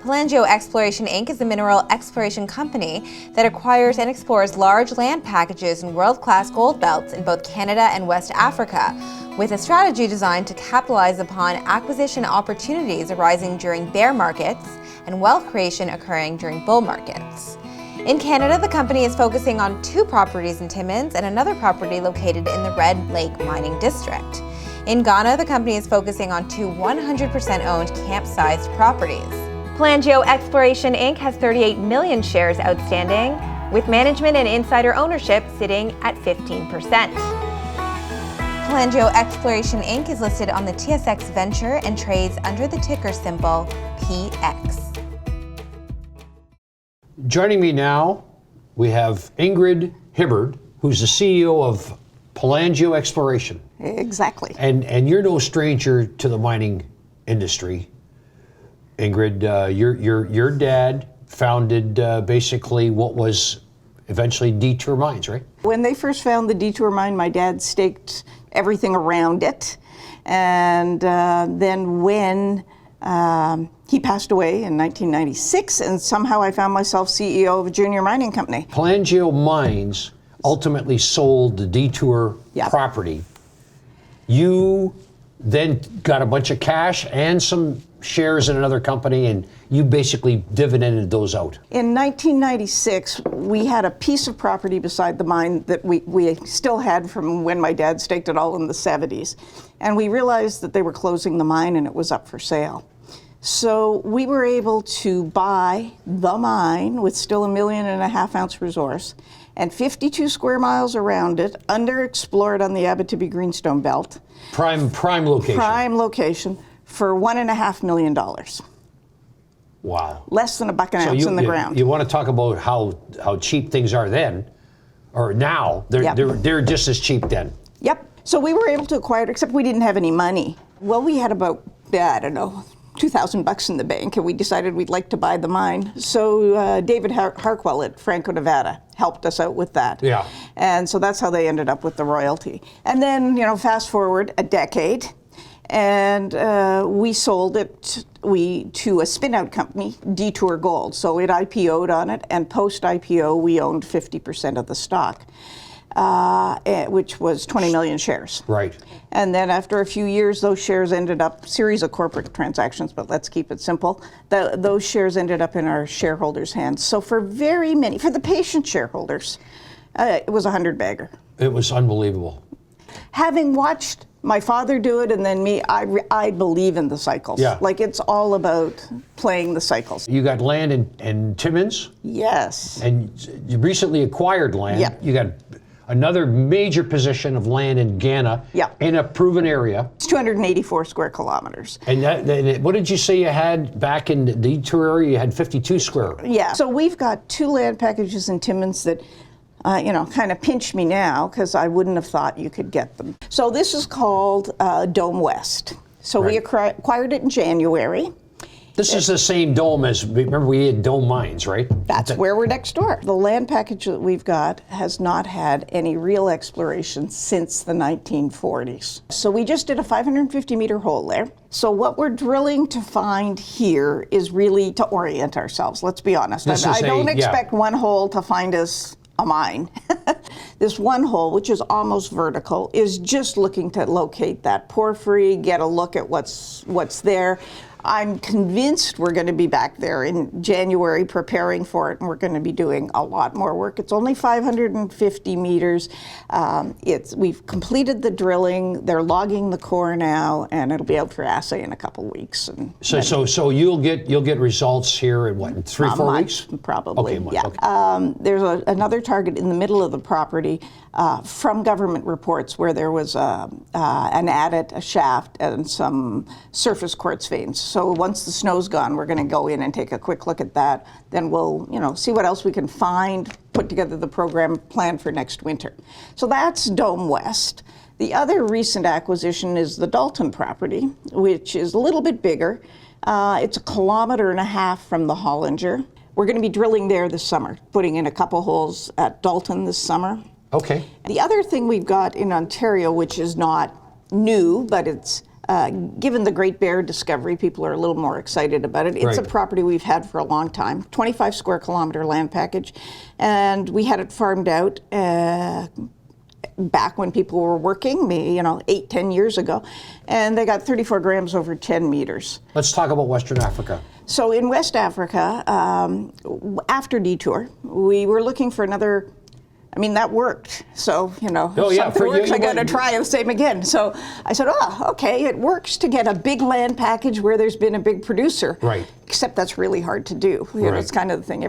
Pelangio Exploration Inc. is a mineral exploration company that acquires and explores large land packages in world-class gold belts in both Canada and West Africa, with a strategy designed to capitalize upon acquisition opportunities arising during bear markets and wealth creation occurring during bull markets. In Canada, the company is focusing on 2 properties in Timmins and another property located in the Red Lake Mining District. In Ghana, the company is focusing on 2 100% owned camp-sized properties. Pelangio Exploration Inc. has 38 million shares outstanding, with management and insider ownership sitting at 15%. Pelangio Exploration Inc. is listed on the TSX Venture and trades under the ticker symbol PX. Joining me now, we have Ingrid Hibbard, who's the CEO of Pelangio Exploration. Exactly. And you're no stranger to the mining industry. Ingrid, your dad founded basically what was eventually Detour Mines, right? When they first found the Detour Mine, my dad staked everything around it. And then when he passed away in 1996, and somehow I found myself CEO of a junior mining company. Pelangio Mines ultimately sold the Detour property. You then got a bunch of cash and some shares in another company, and you basically dividended those out. In 1996, we had a piece of property beside the mine that we still had from when my dad staked it all in the 70s. And we realized that they were closing the mine and it was up for sale. So we were able to buy the mine with still a 1.5 million ounce resource and 52 square miles around it, underexplored on the Abitibi Greenstone Belt. Prime location. Prime location for $1.5 million. Wow. Less than $1 an ounce in the ground. You want to talk about how cheap things are then, or now? They're just as cheap then. Yep. So we were able to acquire it, except we didn't have any money. Well, we had about, I don't know, $2,000 in the bank, and we decided we'd like to buy the mine. So David Harkwell at Franco-Nevada helped us out with that. Yeah. And so that's how they ended up with the royalty. And then, fast forward a decade, and we sold it to a spin-out company, Detour Gold. So it IPO'd on it, and post-IPO, we owned 50% of the stock. Which was 20 million shares. Right. And then after a few years, those shares ended up, series of corporate transactions, but let's keep it simple. Those shares ended up in our shareholders' hands. So for the patient shareholders, it was a 100-bagger. It was unbelievable. Having watched my father do it and then me, I believe in the cycles. Yeah. Like it's all about playing the cycles. You got land in Timmins? Yes. And you recently acquired land. Yep. You got another major position of land in Ghana, in a proven area. It's 284 square kilometers. And what did you say you had back in the Detour area? You had 52 square. Yeah. So we've got 2 land packages in Timmins that, kind of pinch me now because I wouldn't have thought you could get them. So this is called Dome West. So we acquired it in January. This is the same dome as, remember we had Dome Mines, right? That's where we're next door. The land package that we've got has not had any real exploration since the 1940s. So we just did a 550-meter hole there. So what we're drilling to find here is really to orient ourselves, let's be honest. I don't expect one hole to find us a mine. This one hole, which is almost vertical, is just looking to locate that porphyry, get a look at what's there. I'm convinced we're going to be back there in January preparing for it, and we're going to be doing a lot more work. It's only 550 meters. We've completed the drilling. They're logging the core now, and it'll be out for assay in a couple weeks. So you'll get results here in what, in 3-4 weeks? Probably. Okay, yeah. There's another target in the middle of the property from government reports where there was an adit, a shaft, and some surface quartz veins. So once the snow's gone, we're going to go in and take a quick look at that. Then we'll, see what else we can find, put together the program plan for next winter. So that's Dome West. The other recent acquisition is the Dalton property, which is a little bit bigger. It's 1.5 kilometers from the Hollinger. We're going to be drilling there this summer, putting in a couple holes at Dalton this summer. Okay. The other thing we've got in Ontario, which is not new, but it's given the Great Bear discovery, people are a little more excited about it. It's a property we've had for a long time, 25 square kilometre land package, and we had it farmed out back when people were working, 8-10 years ago, and they got 34 grams over 10 meters. Let's talk about Western Africa. So in West Africa, after Detour, we were looking for another. I mean, that worked. So, something works, I got to try the same again. So I said, okay, it works to get a big land package where there's been a big producer. Right. Except that's really hard to do. It's kind of the thing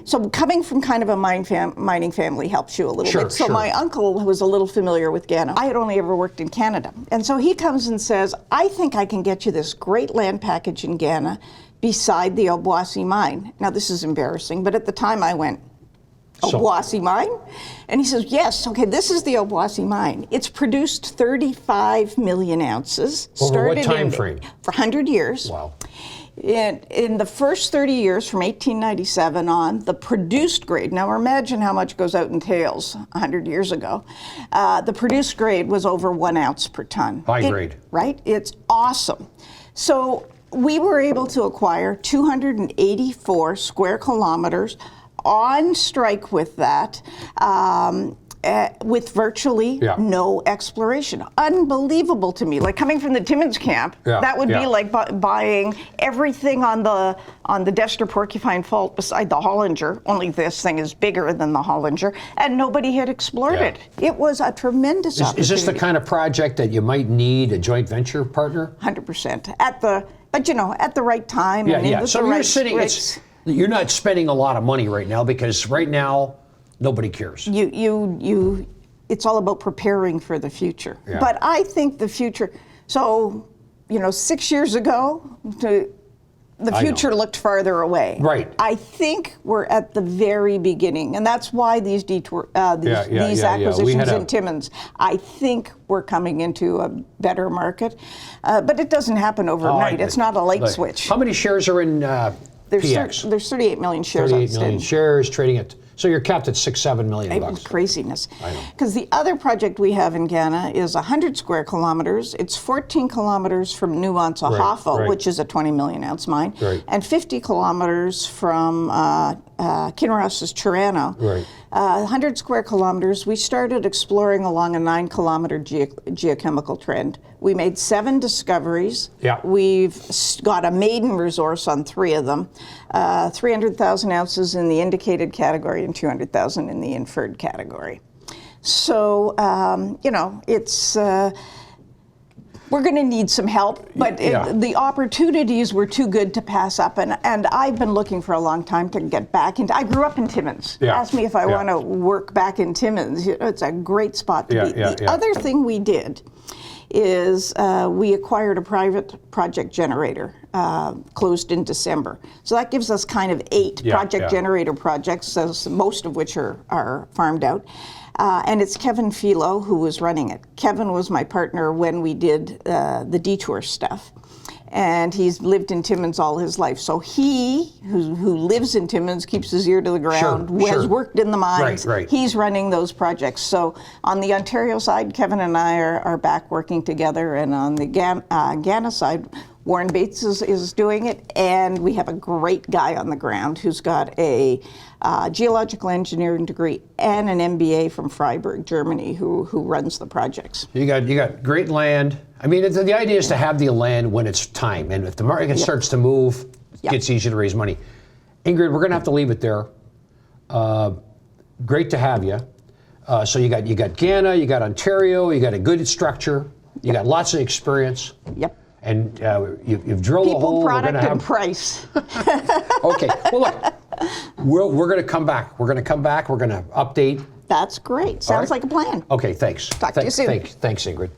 so coming from kind of a mining family helps you a little bit. So my uncle was a little familiar with Ghana. I had only ever worked in Canada. And so he comes and says, I think I can get you this great land package in Ghana beside the Obuasi mine. Now, this is embarrassing, but at the time I went, Obuasi mine? And he says, yes, okay, this is the Obuasi mine. It's produced 35 million ounces. Over what time frame? For 100 years. Wow. In the first 30 years, from 1897 on, the produced grade, now imagine how much goes out in tails 100 years ago, the produced grade was over 1 ounce per ton. High grade. Right? It's awesome. So we were able to acquire 284 square kilometers on strike with that, with virtually no exploration. Unbelievable to me. Like coming from the Timmins camp, that would be like buying everything on the Dester Porcupine Fault beside the Hollinger, only this thing is bigger than the Hollinger, and nobody had explored it. It was a tremendous opportunity. Is this the kind of project that you might need a joint venture partner? 100%. At the right time. So you're not spending a lot of money right now because right now nobody cares. It's all about preparing for the future. But I think the future. So 6 years ago, the future looked farther away. Right. I think we're at the very beginning, and that's why these acquisitions in Timmins. I think we're coming into a better market, but it doesn't happen overnight. It's not a light switch. How many shares are in PX? There's 38 million shares. 38 million shares trading at. So you're capped at $6-7 million bucks. Craziness. I know. Because the other project we have in Ghana is 100 square kilometers. It's 14 kilometers from Nuance Ahafo, which is a 20 million ounce mine, and 50 kilometers from Kinross's Chirano. 100 square kilometers. We started exploring along a 9-kilometer geochemical trend. We made 7 discoveries. We've got a maiden resource on 3 of them. 300,000 ounces in the indicated category and 200,000 in the inferred category. So, it's we're going to need some help, but the opportunities were too good to pass up. And I've been looking for a long time to get back into. I grew up in Timmins. Ask me if I want to work back in Timmins. It's a great spot to be. The other thing we did is we acquired a private project generator, closed in December. So that gives us kind of 8 project generator projects, most of which are farmed out. And it's Kevin Philo who was running it. Kevin was my partner when we did the Detour stuff. And he's lived in Timmins all his life. So he, who lives in Timmins, keeps his ear to the ground, has worked in the mines. He's running those projects. So on the Ontario side, Kevin and I are back working together. And on the Ghana side, Warren Bates is doing it. And we have a great guy on the ground who's got a geological engineering degree and an MBA from Freiburg, Germany, who runs the projects. You got great land. I mean, the idea is to have the land when it's time, and if the market starts to move, it gets easier to raise money. Ingrid, we're going to have to leave it there. Great to have you. So you got Ghana, you got Ontario, you got a good structure, you got lots of experience. And you've drilled a hole. People, product, and price. Okay. Well, look, we're going to come back. We're going to come back. We're going to update. That's great. Sounds like a plan. Okay. Thanks. Talk to you soon. Thanks, Ingrid.